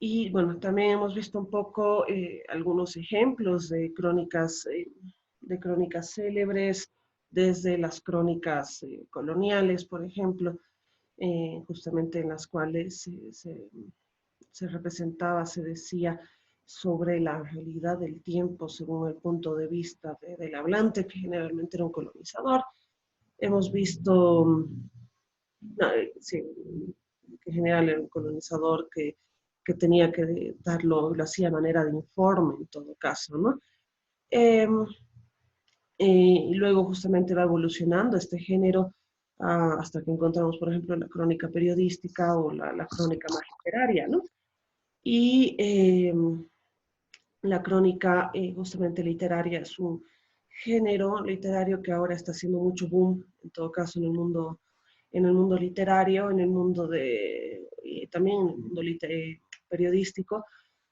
Y bueno, también hemos visto un poco algunos ejemplos de crónicas célebres, desde las crónicas coloniales, por ejemplo, justamente en las cuales se representaba, se decía sobre la realidad del tiempo según el punto de vista del hablante, que generalmente era un colonizador. Hemos visto, no, sí, que en general era un colonizador que tenía que darlo, lo hacía a manera de informe en todo caso, ¿no? Eh, y luego justamente va evolucionando este género hasta que encontramos, por ejemplo, la crónica periodística o la crónica más literaria, ¿no? Y la crónica justamente literaria es un género literario que ahora está haciendo mucho boom, en todo caso en el mundo literario, en el mundo también en el mundo periodístico.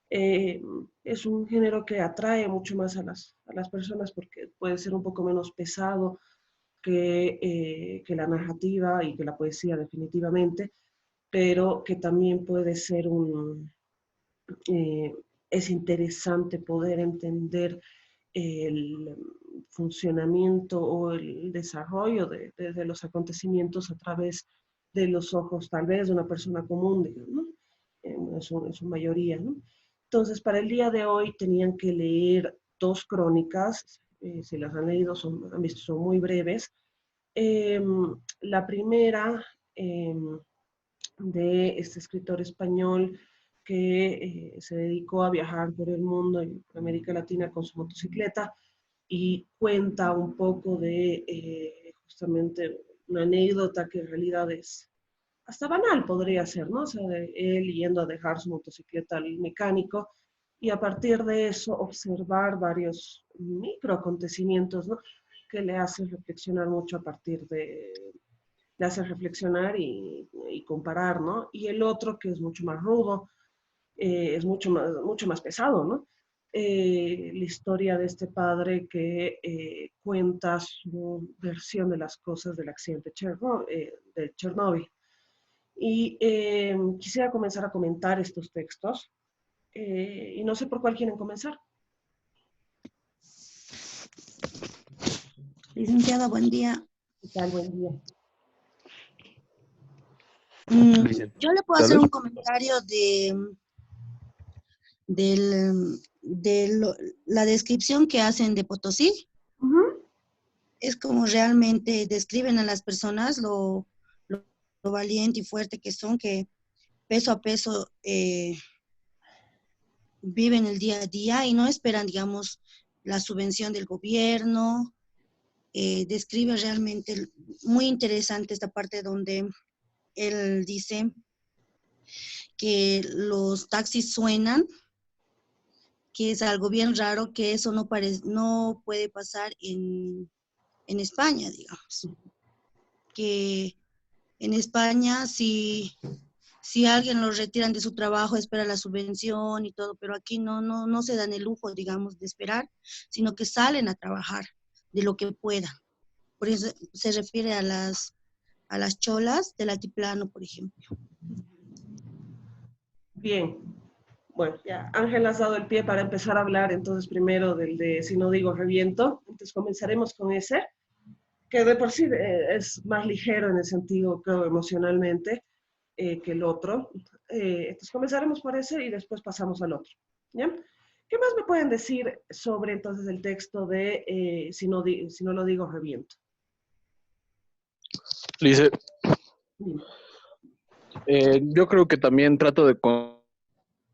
Eh, es un género que atrae mucho más a las personas porque puede ser un poco menos pesado que la narrativa y que la poesía definitivamente, pero que también puede ser eh, es interesante poder entender el funcionamiento o el desarrollo de los acontecimientos a través de los ojos, tal vez, de una persona común, digamos, ¿no? En su mayoría, ¿no? Entonces, para el día de hoy tenían que leer dos crónicas, si las han leído, han visto, son muy breves. Eh, la primera de este escritor español que se dedicó a viajar por el mundo y por América Latina con su motocicleta y cuenta un poco de justamente una anécdota que en realidad es hasta banal, podría ser, ¿no? O sea, de él yendo a dejar su motocicleta al mecánico y a partir de eso observar varios micro acontecimientos, ¿no? Que le hacen reflexionar mucho a partir le hace reflexionar y comparar, ¿no? Y el otro, que es mucho más rudo, es mucho más pesado, ¿no? La historia de este padre que cuenta su versión de las cosas del accidente de Chernóbil. Y quisiera comenzar a comentar estos textos y no sé por cuál quieren comenzar. Licenciada, buen día. ¿Qué tal? Buen día. Yo le puedo hacer un comentario de la descripción que hacen de Potosí. Es como realmente describen a las personas lo valiente y fuerte que son, que peso a peso viven el día a día y no esperan, digamos, la subvención del gobierno. Describe realmente muy interesante esta parte donde él dice que los taxis suenan, que es algo bien raro, que eso no puede pasar en España, digamos. Que en España si alguien lo retiran de su trabajo, espera la subvención y todo, pero aquí no se dan el lujo, digamos, de esperar, sino que salen a trabajar de lo que puedan. Por eso se refiere a las cholas del altiplano, por ejemplo. Bien, bueno, ya Ángel has dado el pie para empezar a hablar entonces primero del de Si no digo reviento, entonces comenzaremos con ese, que de por sí es más ligero en el sentido, creo, emocionalmente que el otro. Entonces comenzaremos por ese y después pasamos al otro. ¿Ya? ¿Qué más me pueden decir sobre entonces el texto de si no lo digo reviento? Dice, Dime. yo creo que también trato de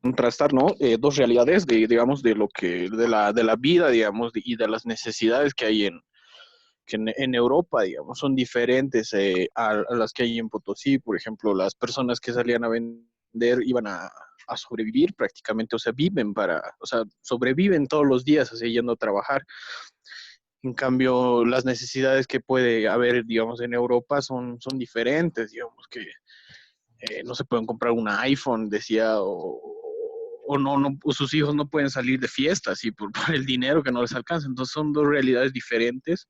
contrastar, ¿no? Dos realidades digamos, de la vida, digamos, y de las necesidades que hay en Europa, digamos, son diferentes a las que hay en Potosí. Por ejemplo, las personas que salían a vender iban a sobrevivir prácticamente, o sea, sobreviven todos los días así yendo a trabajar. En cambio, las necesidades que puede haber, digamos, en Europa son diferentes, digamos, que no se pueden comprar un iPhone, decía, o sus hijos no pueden salir de fiestas y por el dinero que no les alcanza. Entonces son dos realidades diferentes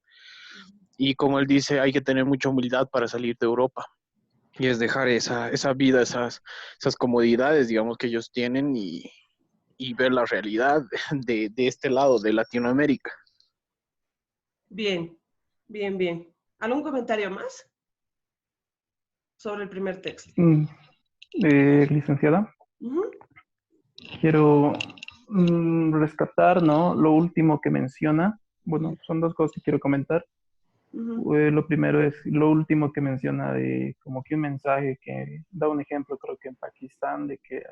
y como él dice, hay que tener mucha humildad para salir de Europa. Y es dejar esa vida, esas comodidades, digamos, que ellos tienen y ver la realidad de este lado, de Latinoamérica. Bien, bien, bien. ¿Algún comentario más sobre el primer texto? Mm, licenciada, Ujú, quiero rescatar, ¿no? Lo último que menciona. Bueno, son dos cosas que quiero comentar. ujú, Lo primero es lo último que menciona de como que un mensaje que da un ejemplo, creo que en Pakistán, de que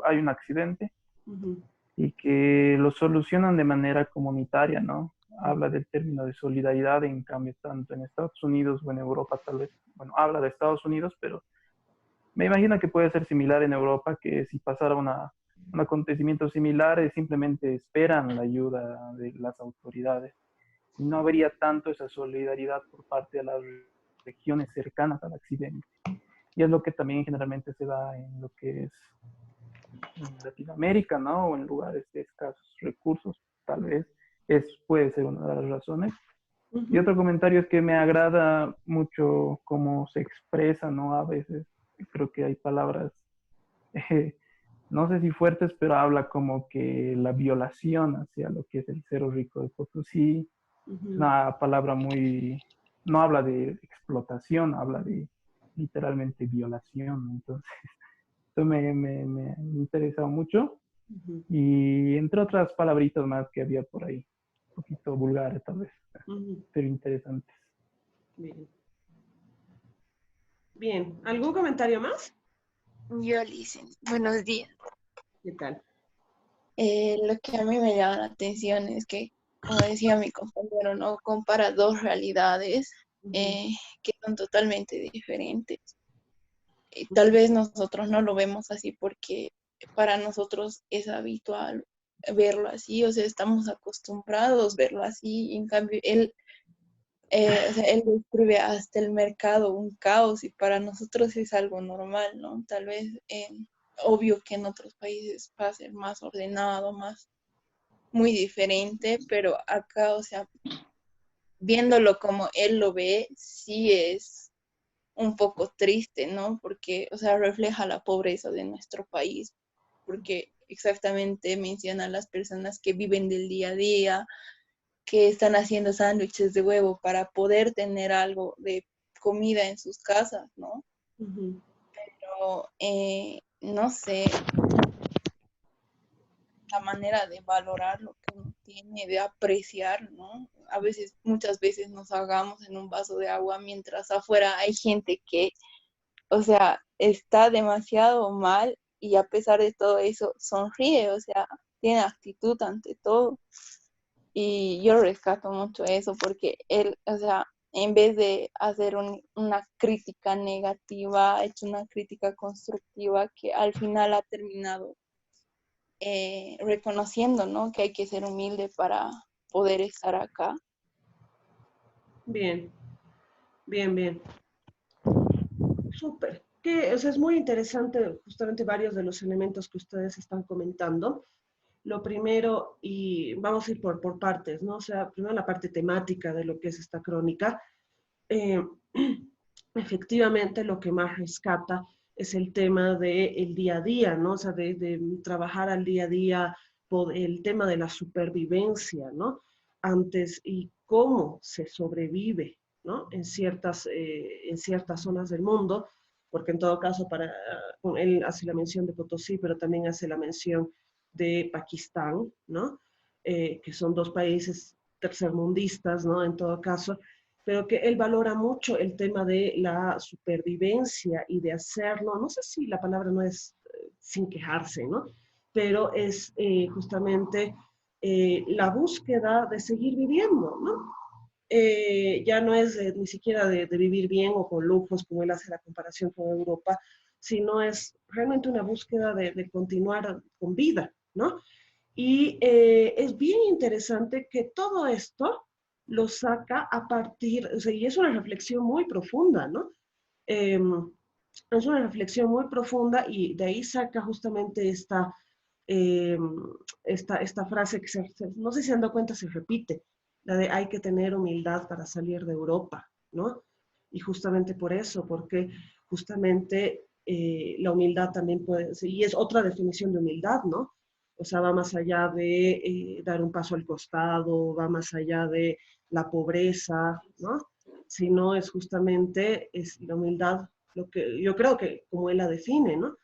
hay un accidente ujú, y que lo solucionan de manera comunitaria, ¿no? Habla del término de solidaridad, en cambio, tanto en Estados Unidos o en Europa, tal vez, bueno, habla de Estados Unidos, pero me imagino que puede ser similar en Europa, que si pasara un acontecimiento similar, simplemente esperan la ayuda de las autoridades. Y no habría tanto esa solidaridad por parte de las regiones cercanas al accidente. Y es lo que también generalmente se da en lo que es en Latinoamérica, ¿no? O en lugares de escasos recursos, tal vez. Puede ser una de las razones. Y ujú. otro comentario es que me agrada mucho cómo se expresa, ¿no? A veces creo que hay palabras, eh, no sé si fuertes, pero habla como que la violación hacia lo que es el Cerro Rico de Potosí. Es Ujú, una palabra muy, no habla de explotación, habla de literalmente violación. Entonces, esto me interesa mucho. ujú, Y entre otras palabritas más que había por ahí, un poquito vulgares tal vez, ujú. pero interesantes. Bien. Bien. ¿Algún comentario más? Yo, Licen, buenos días. ¿Qué tal? Lo que a mí me llama la atención es que, como decía mi compañero, no compara dos realidades Ujú, eh, que son totalmente diferentes. Y tal ujú, vez nosotros no lo vemos así porque para nosotros es habitual verlo así, o sea, estamos acostumbrados a verlo así. Y en cambio, o sea, él describe hasta el mercado un caos y para nosotros es algo normal, ¿no? Tal vez, obvio que en otros países va a ser más ordenado, más, muy diferente, pero acá, o sea, viéndolo como él lo ve, sí es un poco triste, ¿no? Porque, o sea, refleja la pobreza de nuestro país, porque exactamente menciona a las personas que viven del día a día, que están haciendo sándwiches de huevo para poder tener algo de comida en sus casas, ¿no? ujú. Pero no sé, la manera de valorar lo que uno tiene, de apreciar, ¿no? A veces, muchas veces nos ahogamos en un vaso de agua mientras afuera hay gente que, o sea, está demasiado mal y a pesar de todo eso sonríe, o sea, tiene actitud ante todo. Y yo rescato mucho eso porque él, o sea, en vez de hacer una crítica negativa, ha hecho una crítica constructiva que al final ha terminado reconociendo, ¿no? Que hay que ser humilde para poder estar acá. Bien, bien, bien. Súper. O sea, es muy interesante justamente varios de los elementos que ustedes están comentando. Lo primero, y vamos a ir por partes, ¿no? O sea, primero la parte temática de lo que es esta crónica. Eh, efectivamente, lo que más rescata es el tema del día a día, ¿no? O sea, de trabajar al día a día, por el tema de la supervivencia, ¿no? Antes y cómo se sobrevive, ¿no? En ciertas zonas del mundo, porque en todo caso, él hace la mención de Potosí, pero también hace la mención de Pakistán, ¿no? Que son dos países tercermundistas, ¿no? En todo caso, pero que él valora mucho el tema de la supervivencia y de hacerlo, no sé si la palabra no es sin quejarse, ¿no? Pero es justamente la búsqueda de seguir viviendo, ¿no? Ya no es ni siquiera de vivir bien o con lujos, como él hace la comparación con Europa, sino es realmente una búsqueda de continuar con vida, ¿no? Y es bien interesante que todo esto lo saca a partir, o sea, y es una reflexión muy profunda, ¿no? Eh, es una reflexión muy profunda y de ahí saca justamente eh, esta frase que no sé si se han dado cuenta, se repite, la de hay que tener humildad para salir de Europa, ¿no? Y justamente por eso, porque justamente la humildad también puede ser, y es otra definición de humildad, ¿no? O sea, va más allá de dar un paso al costado, va más allá de la pobreza, ¿no? Sino es justamente es la humildad, lo que yo creo que como él la define, ¿no?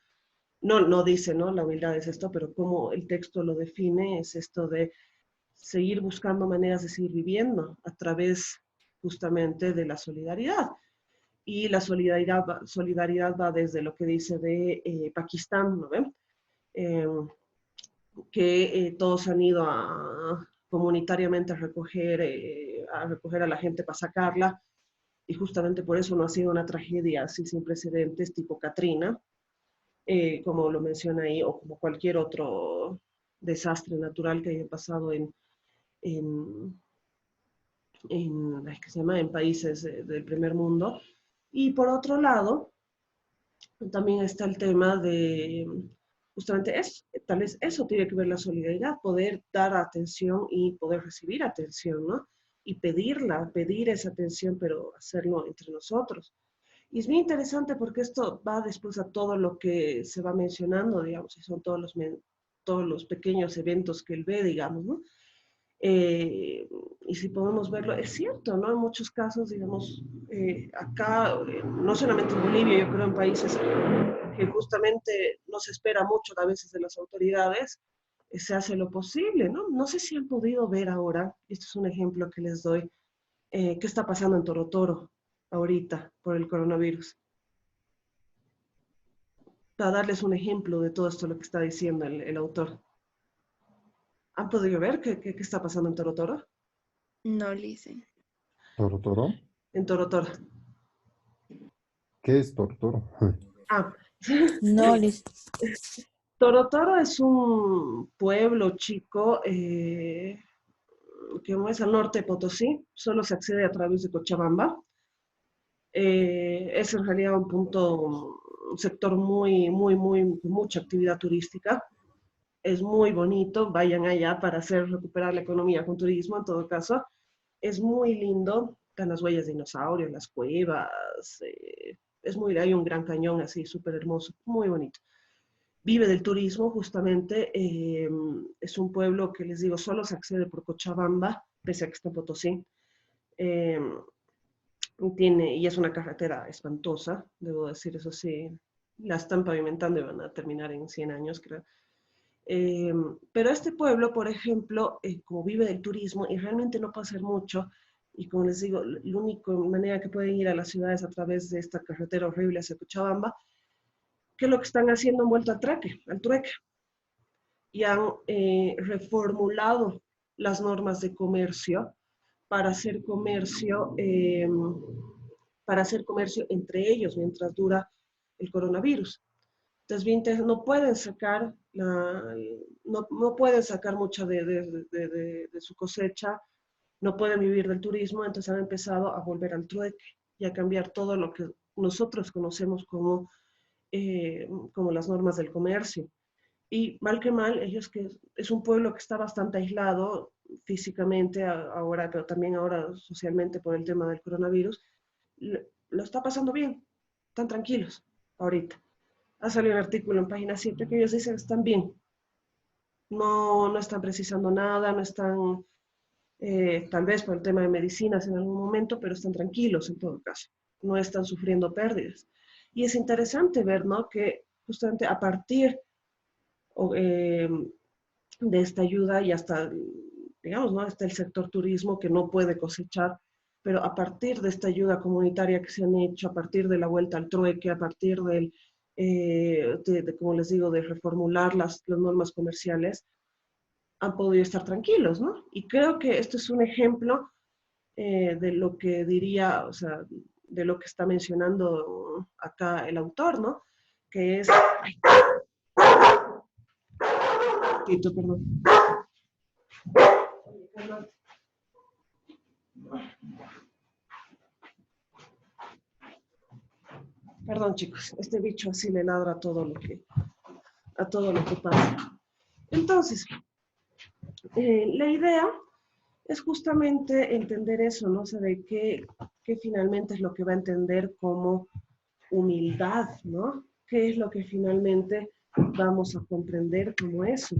No dice, ¿no? La humildad es esto, pero como el texto lo define, es esto de seguir buscando maneras de seguir viviendo a través justamente de la solidaridad. Y la solidaridad va desde lo que dice de Pakistán, ¿no ven? Que todos han ido comunitariamente a recoger a la gente para sacarla, y justamente por eso no ha sido una tragedia así sin precedentes tipo Katrina, como lo menciona ahí, o como cualquier otro desastre natural que haya pasado en, ¿qué se llama? En países del primer mundo. Y por otro lado, también está el tema de, justamente eso, tal vez eso tiene que ver la solidaridad, poder dar atención y poder recibir atención, ¿no? Y pedir esa atención, pero hacerlo entre nosotros. Y es muy interesante porque esto va después a todo lo que se va mencionando, digamos, y son todos los pequeños eventos que él ve, digamos, ¿no? Y si podemos verlo, es cierto, ¿no? En muchos casos, digamos, acá, no solamente en Bolivia, yo creo en países que justamente no se espera mucho a veces de las autoridades, se hace lo posible, ¿no? No sé si han podido ver ahora, esto es un ejemplo que les doy, qué está pasando en Torotoro ahorita por el coronavirus. Para darles un ejemplo de todo esto lo que está diciendo el autor. ¿Han podido ver qué está pasando en Torotoro? No, Lice. ¿Toro toro? En Torotoro. ¿Qué es toro toro? Ah, No, Liz. Torotoro es un pueblo chico que es al norte de Potosí, solo se accede a través de Cochabamba. Es en realidad un sector con mucha actividad turística. Es muy bonito, vayan allá para recuperar la economía con turismo en todo caso. Es muy lindo, están las huellas de dinosaurios, las cuevas, hay un gran cañón así súper hermoso, muy bonito. Vive del turismo justamente, es un pueblo que les digo, solo se accede por Cochabamba, pese a que está en Potosí. Eh, y es una carretera espantosa, debo decir, eso sí, la están pavimentando y van a terminar en 100 años, creo. Pero este pueblo, por ejemplo, como vive del turismo y realmente no puede hacer mucho, y como les digo, la única manera que pueden ir a las ciudades a través de esta carretera horrible hacia Cochabamba, ¿qué es lo que están haciendo? Han vuelto al trueque, y han reformulado las normas de comercio para hacer comercio, entre ellos mientras dura el coronavirus. Entonces, bien, no pueden sacar no pueden sacar mucho de su cosecha, no pueden vivir del turismo, entonces han empezado a volver al trueque y a cambiar todo lo que nosotros conocemos como las normas del comercio. Y mal que mal, ellos que es un pueblo que está bastante aislado físicamente ahora, pero también ahora socialmente por el tema del coronavirus, lo está pasando bien, están tranquilos ahorita. Ha salido un artículo en página 7 que ellos dicen que están bien, no están precisando nada, no están, tal vez por el tema de medicinas en algún momento, pero están tranquilos en todo caso, no están sufriendo pérdidas. Y es interesante ver, ¿no? Que justamente a partir de esta ayuda y hasta, digamos, ¿no? Hasta el sector turismo que no puede cosechar, pero a partir de esta ayuda comunitaria que se han hecho, a partir de la vuelta al trueque, a partir como les digo, de reformular las normas comerciales, han podido estar tranquilos, ¿no? Y creo que esto es un ejemplo de lo que diría, o sea, de lo que está mencionando acá el autor, ¿no? Que es... Tito, perdón. Perdón, chicos, este bicho así le ladra a todo lo que pasa. Entonces, la idea es justamente entender eso, ¿no? O sea, de qué finalmente es lo que va a entender como humildad, ¿no? ¿Qué es lo que finalmente vamos a comprender como eso?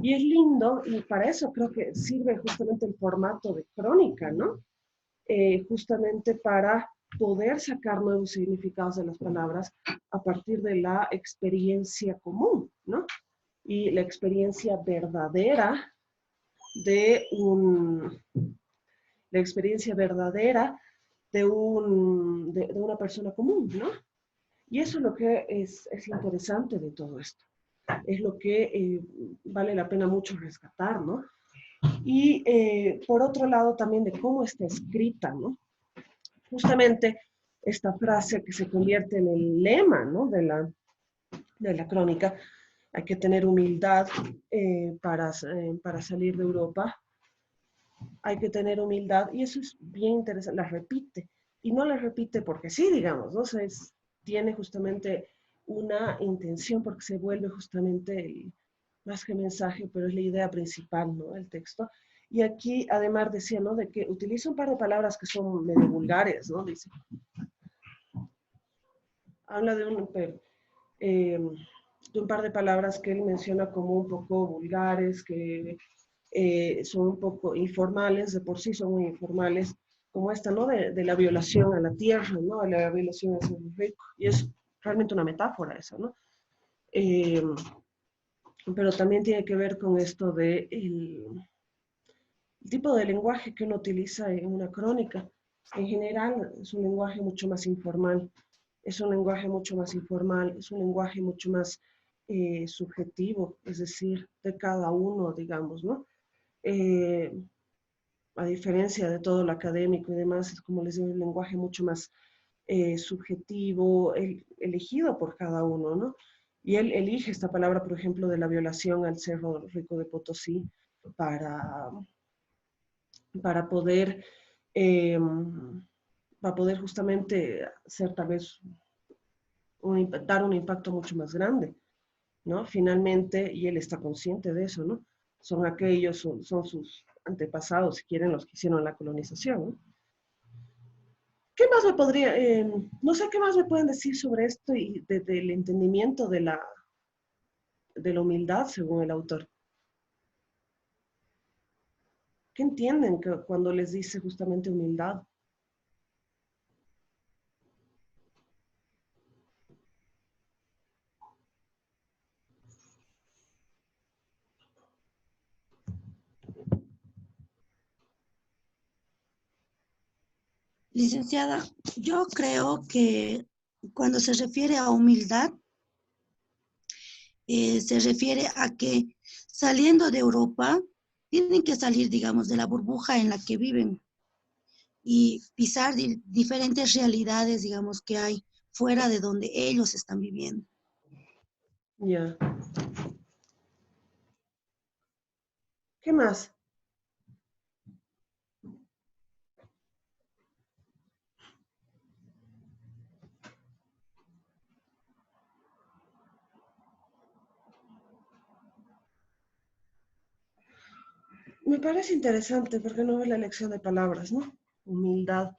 Y es lindo, y para eso creo que sirve justamente el formato de crónica, ¿no? Justamente para poder sacar nuevos significados de las palabras a partir de la experiencia común, ¿no? Y la experiencia verdadera de la experiencia verdadera de una persona común, ¿no? Y eso es lo que es interesante de todo esto. Es lo que vale la pena mucho rescatar, ¿no? Y por otro lado también de cómo está escrita, ¿no? Justamente esta frase que se convierte en el lema, ¿no? De la crónica, hay que tener humildad para salir de Europa, hay que tener humildad, y eso es bien interesante, la repite, y no la repite porque sí, digamos, ¿no? O sea, tiene justamente una intención porque se vuelve justamente más que mensaje, pero es la idea principal, ¿no? El texto. Y aquí además decía, ¿no? De que utiliza un par de palabras que son medio vulgares, ¿no? Dice, habla de un par de palabras que él menciona como un poco vulgares, que son un poco informales, de por sí son muy informales, como esta, ¿no? De la violación a la tierra, ¿no? De la violación a los ricos. Y es realmente una metáfora esa, ¿no? Eh, pero también tiene que ver con esto de el tipo de lenguaje que uno utiliza en una crónica. En general es un lenguaje mucho más informal, es un lenguaje mucho más informal, es un lenguaje mucho más subjetivo, es decir, de cada uno, digamos, ¿no? Eh, a diferencia de todo lo académico y demás, es como les digo, un lenguaje mucho más subjetivo, elegido por cada uno, ¿no? Y él elige esta palabra, por ejemplo, de la violación al Cerro Rico de Potosí para, para poder, eh, para poder justamente hacer tal vez dar un impacto mucho más grande, ¿no? Finalmente, y él está consciente de eso, ¿no? Son aquellos, son sus antepasados, si quieren, los que hicieron la colonización, ¿no? ¿Qué más me podría, no sé qué más me pueden decir sobre esto y del entendimiento de la humildad según el autor? ¿Qué entienden cuando les dice justamente humildad? Licenciada, yo creo que cuando se refiere a humildad, se refiere a que saliendo de Europa, tienen que salir, digamos, de la burbuja en la que viven y pisar diferentes realidades, digamos, que hay fuera de donde ellos están viviendo. Ya. ¿Qué más? Me parece interesante porque no es la elección de palabras, ¿no? Humildad.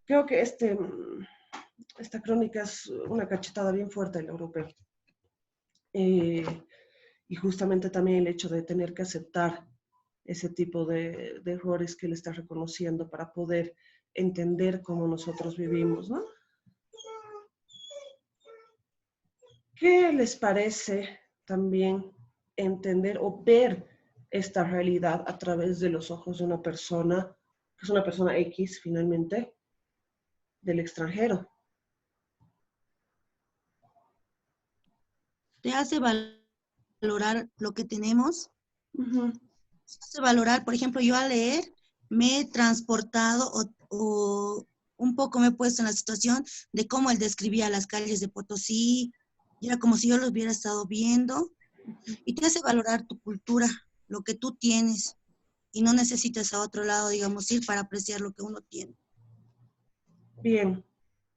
Creo que esta crónica es una cachetada bien fuerte del europeo. Eh, y justamente también el hecho de tener que aceptar ese tipo de errores que él está reconociendo para poder entender cómo nosotros vivimos, ¿no? ¿Qué les parece también entender o ver esta realidad a través de los ojos de una persona, que es una persona X finalmente, del extranjero? Te hace valorar lo que tenemos, Ujú. te hace valorar, por ejemplo, yo al leer me he transportado o un poco me he puesto en la situación de cómo él describía las calles de Potosí, y era como si yo lo hubiera estado viendo, y te hace valorar tu cultura, lo que tú tienes, y no necesitas a otro lado, digamos, ir para apreciar lo que uno tiene. Bien.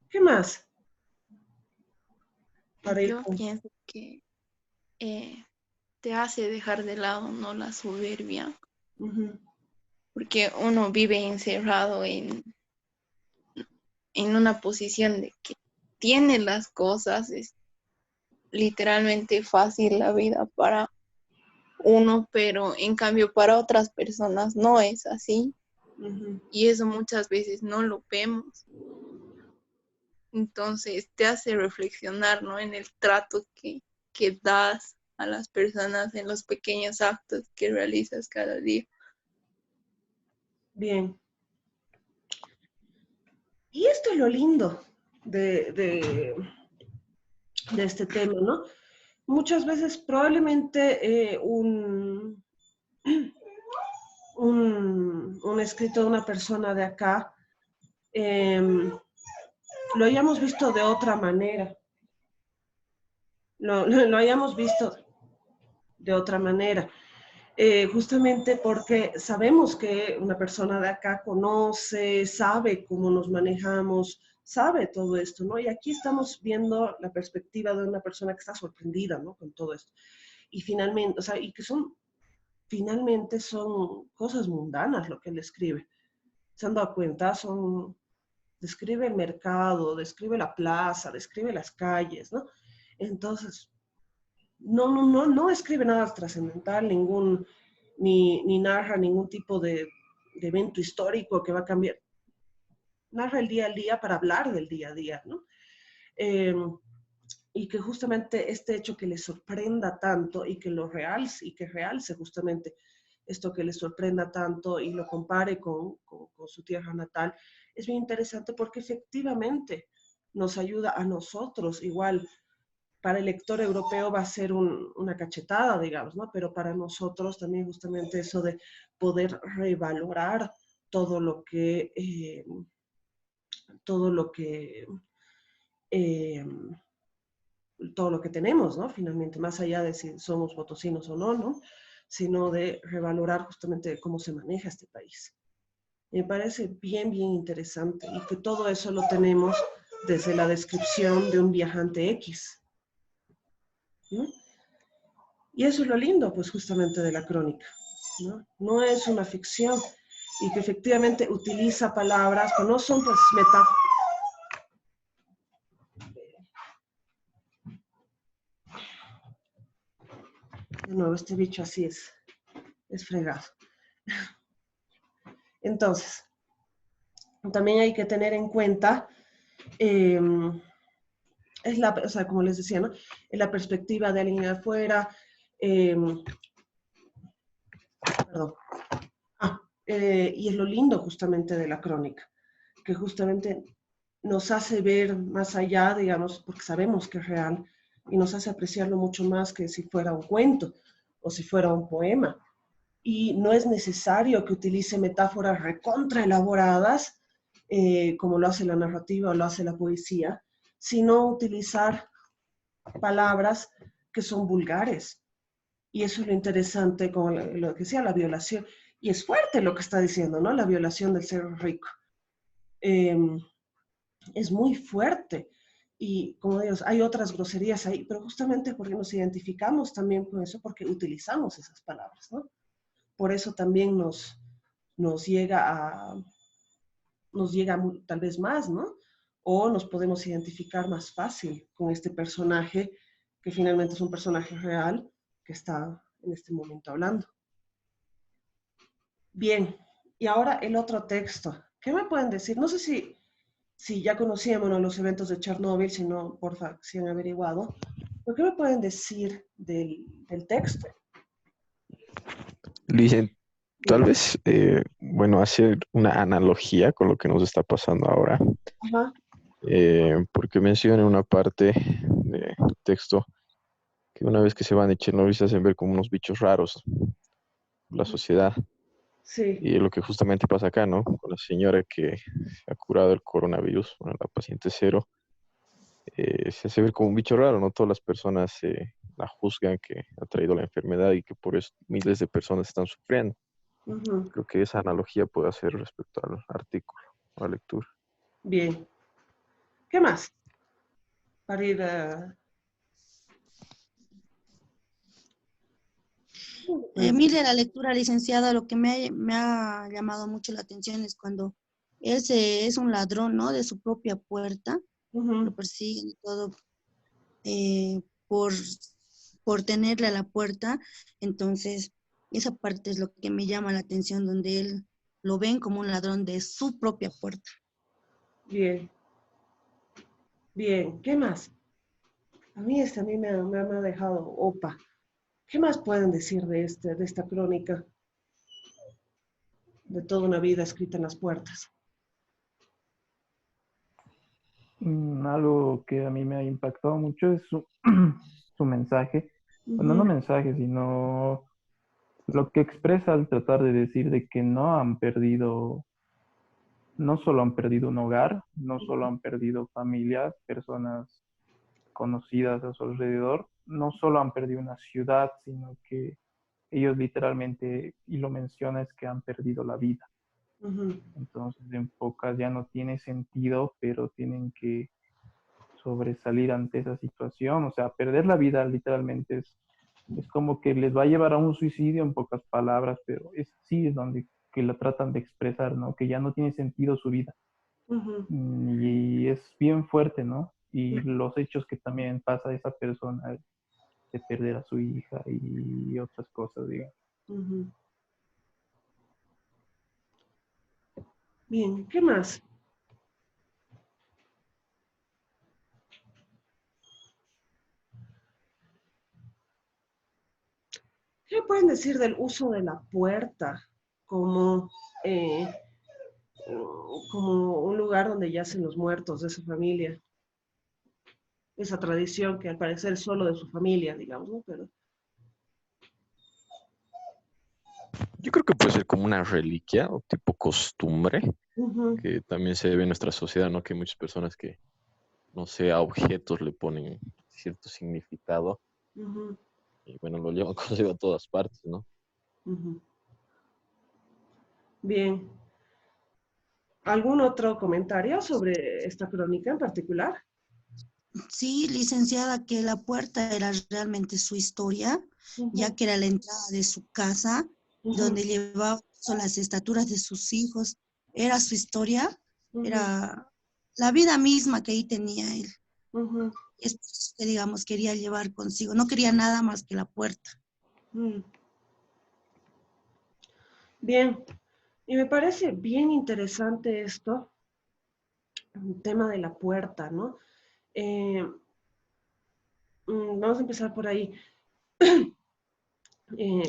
¿Qué más? Para ir Yo con... pienso que te hace dejar de lado, ¿no? La soberbia, Ujú. porque uno vive encerrado en una posición de que tiene las cosas, es literalmente fácil la vida para uno, pero en cambio para otras personas no es así. Y eso muchas veces no lo vemos. Entonces te hace reflexionar, ¿no? En el trato que das a las personas, en los pequeños actos que realizas cada día. Bien. Y esto es lo lindo de este tema, ¿no? Muchas veces probablemente un escrito de una persona de acá lo hayamos visto de otra manera, lo hayamos visto de otra manera, justamente porque sabemos que una persona de acá conoce, sabe cómo nos manejamos, sabe todo esto, ¿no? Y aquí estamos viendo la perspectiva de una persona que está sorprendida, ¿no? Con todo esto. Y finalmente, o sea, y que finalmente son cosas mundanas lo que él escribe. ¿Se han dado cuenta? Describe el mercado, describe la plaza, describe las calles, ¿no? Entonces, no escribe nada trascendental, ni narra ningún tipo de evento histórico que va a cambiar. Narra el día al día para hablar del día a día, ¿no? Y que justamente este hecho que le sorprenda tanto y que realce justamente esto que le sorprenda tanto y lo compare con su tierra natal, es bien interesante porque efectivamente nos ayuda a nosotros, igual para el lector europeo va a ser una cachetada, digamos, ¿no? Pero para nosotros también justamente eso de poder revalorar todo lo que, todo lo que, eh, todo lo que tenemos, ¿no? Finalmente, más allá de si somos potosinos o no, ¿no? Sino de revalorar justamente cómo se maneja este país. Me parece bien, bien interesante y que todo eso lo tenemos desde la descripción de un viajante X, ¿no? Y eso es lo lindo, pues, justamente de la crónica, ¿no? No es una ficción y que efectivamente utiliza palabras que no son, pues, metáforas. De nuevo, este bicho así es fregado. Entonces, también hay que tener en cuenta, o sea, como les decía, ¿no? Es la perspectiva de alguien de afuera, perdón. Y es lo lindo justamente de la crónica, que justamente nos hace ver más allá, digamos, porque sabemos que es real, y nos hace apreciarlo mucho más que si fuera un cuento o si fuera un poema. Y no es necesario que utilice metáforas recontra elaboradas, como lo hace la narrativa o lo hace la poesía, sino utilizar palabras que son vulgares. Y eso es lo interesante con lo que decía, la violación. Y es fuerte lo que está diciendo, ¿no? La violación del ser rico. Es muy fuerte. Y como digo, hay otras groserías ahí, pero justamente porque nos identificamos también con eso, porque utilizamos esas palabras, ¿no? Por eso también nos llega tal vez más, ¿no? O nos podemos identificar más fácil con este personaje, que finalmente es un personaje real, que está en este momento hablando. Bien, y ahora el otro texto. ¿Qué me pueden decir? No sé si ya conocíamos, ¿no?, los eventos de Chernóbil, si no, porfa, si han averiguado. ¿Pero qué me pueden decir del texto? Dicen, tal vez, bueno, hacer una analogía con lo que nos está pasando ahora, Ajá. porque menciona en una parte del texto que una vez que se van de Chernobyl se hacen ver como unos bichos raros por la sociedad. Sí. Y lo que justamente pasa acá, ¿no? Con la señora que ha curado el coronavirus, bueno, la paciente cero, se hace ver como un bicho raro, ¿no? Todas las personas la juzgan que ha traído la enfermedad y que por eso miles de personas están sufriendo. Uh-huh. Creo que esa analogía puede hacer respecto al artículo o a la lectura. Bien. ¿Qué más? Para ir a... Mire, la lectura, licenciada, lo que me ha llamado mucho la atención es cuando es un ladrón, ¿no? De su propia puerta, Ujú. lo persiguen y todo eh, por, por tenerle a la puerta. Entonces, esa parte es lo que me llama la atención, donde él lo ven como un ladrón de su propia puerta. Bien, bien. ¿Qué más? A mí me ha dejado opa. ¿Qué más pueden decir de esta crónica de toda una vida escrita en las puertas? Algo que a mí me ha impactado mucho es su mensaje. Bueno, no Ujú, mensaje, sino lo que expresa al tratar de decir de que no han perdido, no solo han perdido un hogar, no solo han perdido familias, personas conocidas a su alrededor, no solo han perdido una ciudad, sino que ellos literalmente, y lo menciona, es que han perdido la vida. ujú, Entonces, en pocas ya no tiene sentido, pero tienen que sobresalir ante esa situación. O sea, perder la vida literalmente es como que les va a llevar a un suicidio en pocas palabras, pero es así, es donde que la tratan de expresar, ¿no? Que ya no tiene sentido su vida. ujú, Y es bien fuerte, ¿no? Y ujú, los hechos que también pasa a esa persona de perder a su hija y otras cosas, digamos. ujú. Bien, ¿qué más? ¿Qué pueden decir del uso de la puerta como, eh, como un lugar donde yacen los muertos de su familia? Esa tradición que al parecer es solo de su familia, digamos, ¿no? Pero, Yo creo que puede ser como una reliquia o tipo costumbre ujú, que también se ve en nuestra sociedad, ¿no? Que hay muchas personas que, no sé, a objetos le ponen cierto significado ujú, y bueno, lo llevan consigo a todas partes, ¿no? ujú. Bien. ¿Algún otro comentario sobre esta crónica en particular? Sí, licenciada, que la puerta era realmente su historia, ya Ujú, que era la entrada de su casa, ujú, donde llevaba son las estaturas de sus hijos. Era su historia, ujú, era la vida misma que ahí tenía él. ujú, Es por eso que, digamos, quería llevar consigo, no quería nada más que la puerta. ujú. Bien, y me parece bien interesante esto, el tema de la puerta, ¿no? Eh, vamos a empezar por ahí.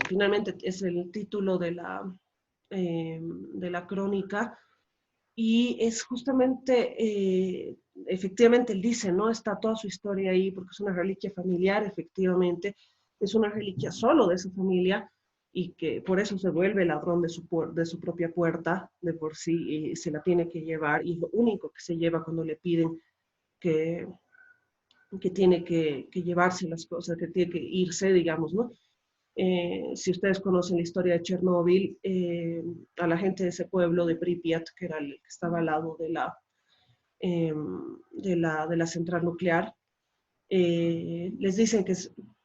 Finalmente es el título de la crónica y es justamente, efectivamente, él dice, ¿no? Está toda su historia ahí porque es una reliquia familiar, efectivamente, es una reliquia solo de su familia y que por eso se vuelve ladrón de su propia puerta de por sí y se la tiene que llevar y es lo único que se lleva cuando le piden que, que tiene que llevarse las cosas, que tiene que irse, digamos, ¿no? Si ustedes conocen la historia de Chernóbil, a la gente de ese pueblo de Pripyat, que era el que estaba al lado de la central nuclear, les dicen que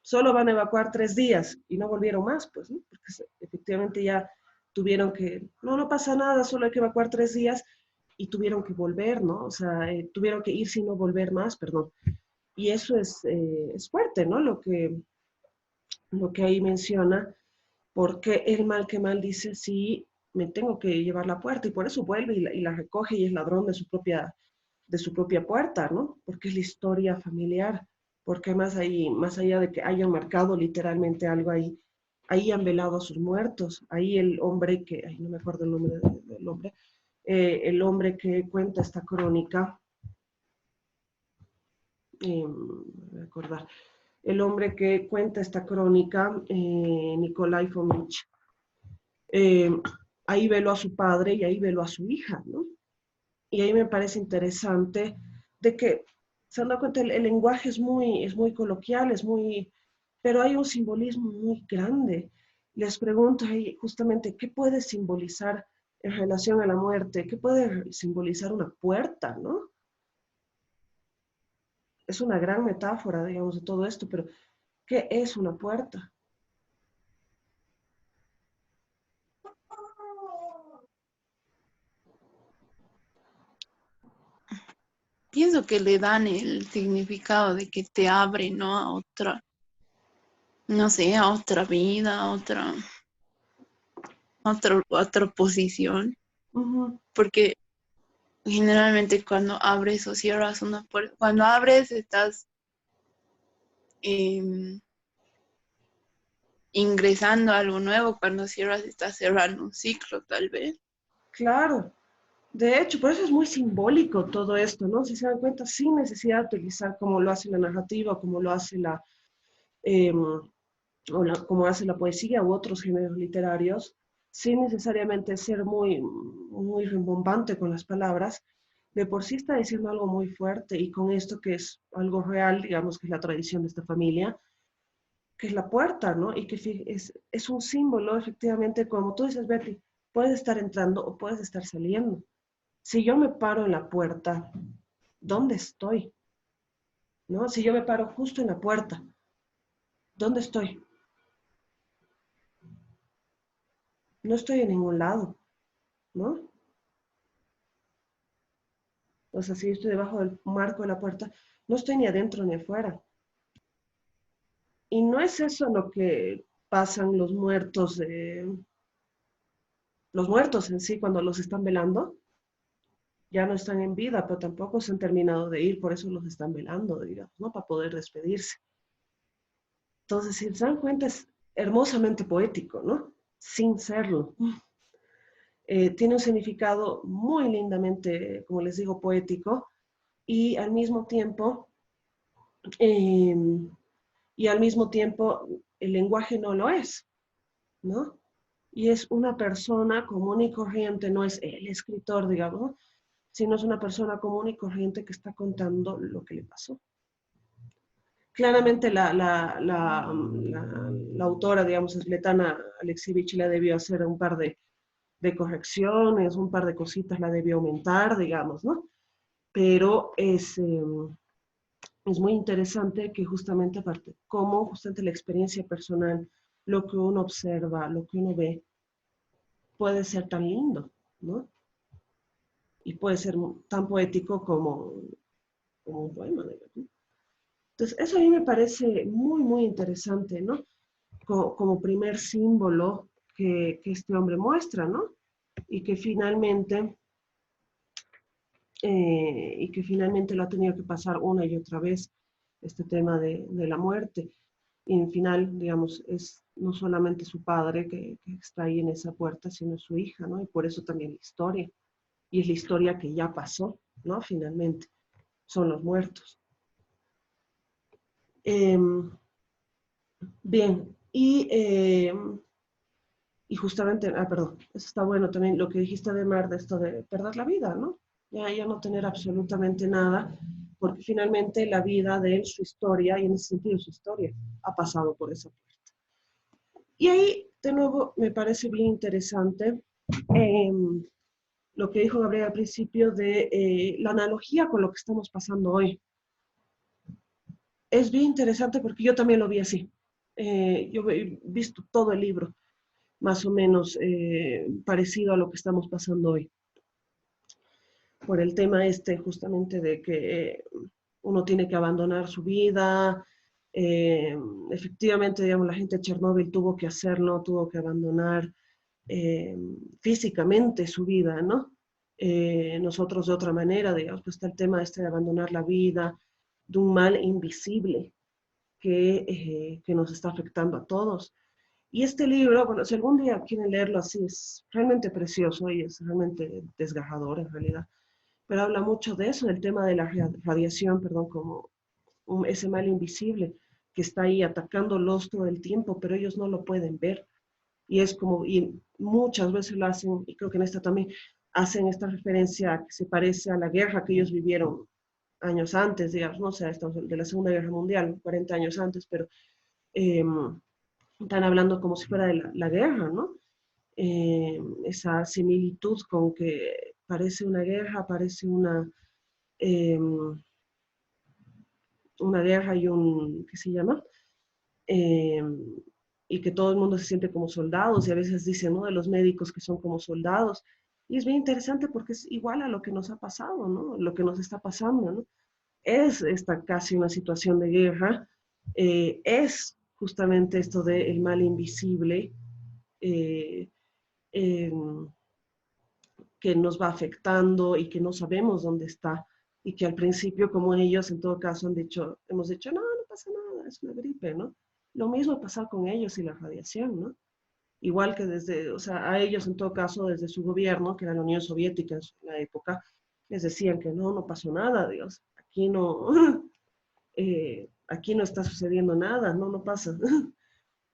solo van a evacuar 3 días y no volvieron más, pues, ¿no? Porque efectivamente ya tuvieron que, no, no pasa nada, solo hay que evacuar 3 días y tuvieron que volver, ¿no? O sea, tuvieron que irse y no volver más, perdón. Y eso es fuerte, ¿no? Lo que ahí menciona, porque el mal que mal dice, sí, me tengo que llevar la puerta y por eso vuelve y la recoge y es ladrón de su propia puerta, ¿no? Porque es la historia familiar, porque más ahí, más allá de que hayan marcado literalmente algo ahí, ahí han velado a sus muertos, ahí el hombre que, ay, no me acuerdo el nombre del hombre, el hombre que cuenta esta crónica, voy a acordar, el hombre que cuenta esta crónica, Nikolai Fomich, eh, ahí veló a su padre y ahí veló a su hija, ¿no? Y ahí me parece interesante de que se han dado cuenta, el lenguaje es muy coloquial, es muy, pero hay un simbolismo muy grande. Les pregunto ahí justamente, ¿qué puede simbolizar en relación a la muerte? ¿Qué puede simbolizar una puerta, no? Es una gran metáfora, digamos, de todo esto, pero ¿qué es una puerta? pienso que le dan el significado de que te abre, ¿no? A otra, no sé, a otra vida, otra posición. Ujú. Porque generalmente cuando abres o cierras una puerta, cuando abres estás em, ingresando a algo nuevo, cuando cierras estás cerrando un ciclo, tal vez. Claro. De hecho, por eso es muy simbólico todo esto, ¿no? Si se dan cuenta, sin necesidad de utilizar como lo hace la narrativa, como lo hace como hace la poesía u otros géneros literarios, sin necesariamente ser muy rimbombante con las palabras, de por sí está diciendo algo muy fuerte y con esto que es algo real, digamos que es la tradición de esta familia, que es la puerta, ¿no? Y que es un símbolo, efectivamente, como tú dices, Betty, puedes estar entrando o puedes estar saliendo. Si yo me paro en la puerta, ¿dónde estoy? ¿No? Si yo me paro justo en la puerta, ¿dónde estoy? No estoy en ningún lado, ¿no? O sea, si yo estoy debajo del marco de la puerta, no estoy ni adentro ni afuera. Y no es eso lo que pasan los muertos en sí cuando los están velando. Ya no están en vida, pero tampoco se han terminado de ir, por eso los están velando, digamos, ¿no? Para poder despedirse. Entonces, si se dan cuenta, es hermosamente poético, ¿no? Sin serlo. Tiene un significado muy lindamente, como les digo, poético y al mismo tiempo, eh, el lenguaje no lo es, ¿no? Y es una persona común y corriente, no es el escritor, digamos, ¿no? Sino es una persona común y corriente que está contando lo que le pasó. Claramente la autora, digamos, Svetlana Alexievich, la debió hacer un par de correcciones, un par de cositas la debió aumentar, digamos, ¿no? Pero es muy interesante que justamente aparte, cómo justamente la experiencia personal, lo que uno observa, lo que uno ve, puede ser tan lindo, ¿no? Y puede ser tan poético como un poema, digamos, ¿no? Entonces, eso a mí me parece muy interesante, ¿no? Como primer símbolo que este hombre muestra, ¿no? Y que finalmente lo ha tenido que pasar una y otra vez, este tema de la muerte. Y en final, digamos, es no solamente su padre que está ahí en esa puerta, sino su hija, ¿no? Y por eso también la historia. Y es la historia que ya pasó, ¿no? Finalmente, son los muertos. Eh, Bien, y justamente, perdón, eso está bueno también lo que dijiste de Mar, de esto de perder la vida, ¿no? Ya no tener absolutamente nada, porque finalmente la vida de él, su historia, y en ese sentido su historia, ha pasado por esa puerta. Y ahí, de nuevo, me parece bien interesante eh, lo que dijo Gabriel al principio de la analogía con lo que estamos pasando hoy. Es bien interesante porque yo también lo vi así. Yo he visto todo el libro más o menos parecido a lo que estamos pasando hoy. Por el tema justamente de que uno tiene que abandonar su vida. eh, Efectivamente, digamos, la gente de Chernóbil tuvo que hacerlo, tuvo que abandonar eh, físicamente su vida, ¿no? Nosotros de otra manera, digamos, pues está el tema de abandonar la vida, de un mal invisible que nos está afectando a todos. Y este libro, bueno, si algún día quieren leerlo así, es realmente precioso y es realmente desgarrador en realidad, pero habla mucho de eso, del tema de la radiación, perdón, como ese mal invisible que está ahí atacándolos todo el tiempo, pero ellos no lo pueden ver. Y es como, y muchas veces lo hacen, y creo que en esta también, hacen esta referencia que se parece a la guerra que ellos vivieron años antes, digamos, no sé, de la Segunda Guerra Mundial, 40 años antes, pero eh, están hablando como si fuera de la guerra, ¿no? Esa similitud con que parece una guerra, parece eh, una guerra y ¿qué se llama? Eh, y que todo el mundo se siente como soldados y a veces dicen, ¿no? De los médicos que son como soldados Y es bien interesante porque es igual a lo que nos ha pasado, ¿no? Lo que nos está pasando, ¿no? Es esta casi una situación de guerra, es justamente esto del mal invisible, eh, eh, que nos va afectando y que no sabemos dónde está y que al principio, como ellos en todo caso han dicho, hemos dicho, no, no pasa nada, es una gripe, ¿no? Lo mismo pasa con ellos y la radiación, ¿no? Igual que desde, o sea, a ellos en todo caso, desde su gobierno, que era la Unión Soviética en la época, les decían que no, no pasó nada, Dios, aquí no, aquí no está sucediendo nada, no, no pasa.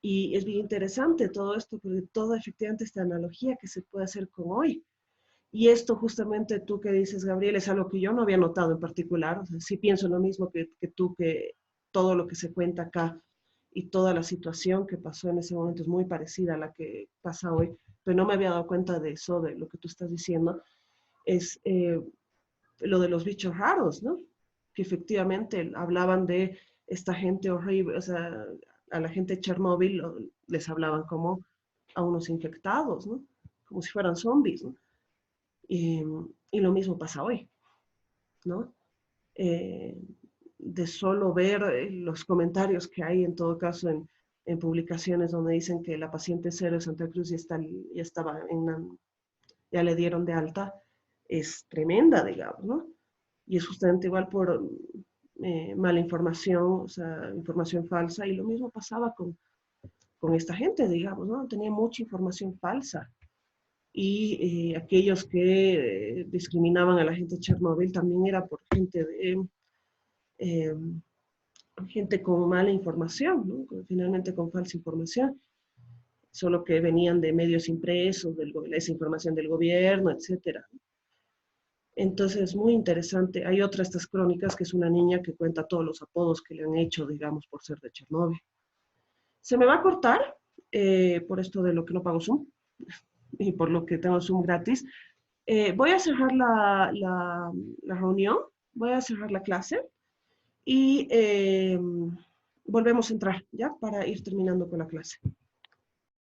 Y es bien interesante todo esto, porque toda efectivamente esta analogía que se puede hacer con hoy. Y esto justamente tú que dices, Gabriel, es algo que yo no había notado en particular. O sea, sí pienso lo mismo que tú, que todo lo que se cuenta acá y toda la situación que pasó en ese momento es muy parecida a la que pasa hoy, pero no me había dado cuenta de eso, de lo que tú estás diciendo, es lo de los bichos raros, ¿no? Que efectivamente hablaban de esta gente horrible, o sea, a la gente de Chernóbil les hablaban como a unos infectados, ¿no? Como si fueran zombies, ¿no? Y lo mismo pasa hoy, ¿no? Eh, de solo ver los comentarios que hay en todo caso en publicaciones donde dicen que la paciente cero de Santa Cruz ya estaba ya le dieron de alta, es tremenda, digamos, ¿no? Y es justamente igual por mala información, o sea, información falsa, y lo mismo pasaba con esta gente, digamos, ¿no? Tenía mucha información falsa. Y aquellos que discriminaban a la gente de Chernobyl también era por eh, gente con mala información, ¿no? Finalmente con falsa información, solo que venían de medios impresos, esa información del gobierno, etcétera. Entonces, muy interesante. Hay otra de estas crónicas que es una niña que cuenta todos los apodos que le han hecho, digamos, por ser de Chernóbil. Se me va a cortar por esto de lo que no pago Zoom y por lo que tengo Zoom gratis. Voy a cerrar la reunión, voy a cerrar la clase y volvemos a entrar, ¿ya? Para ir terminando con la clase.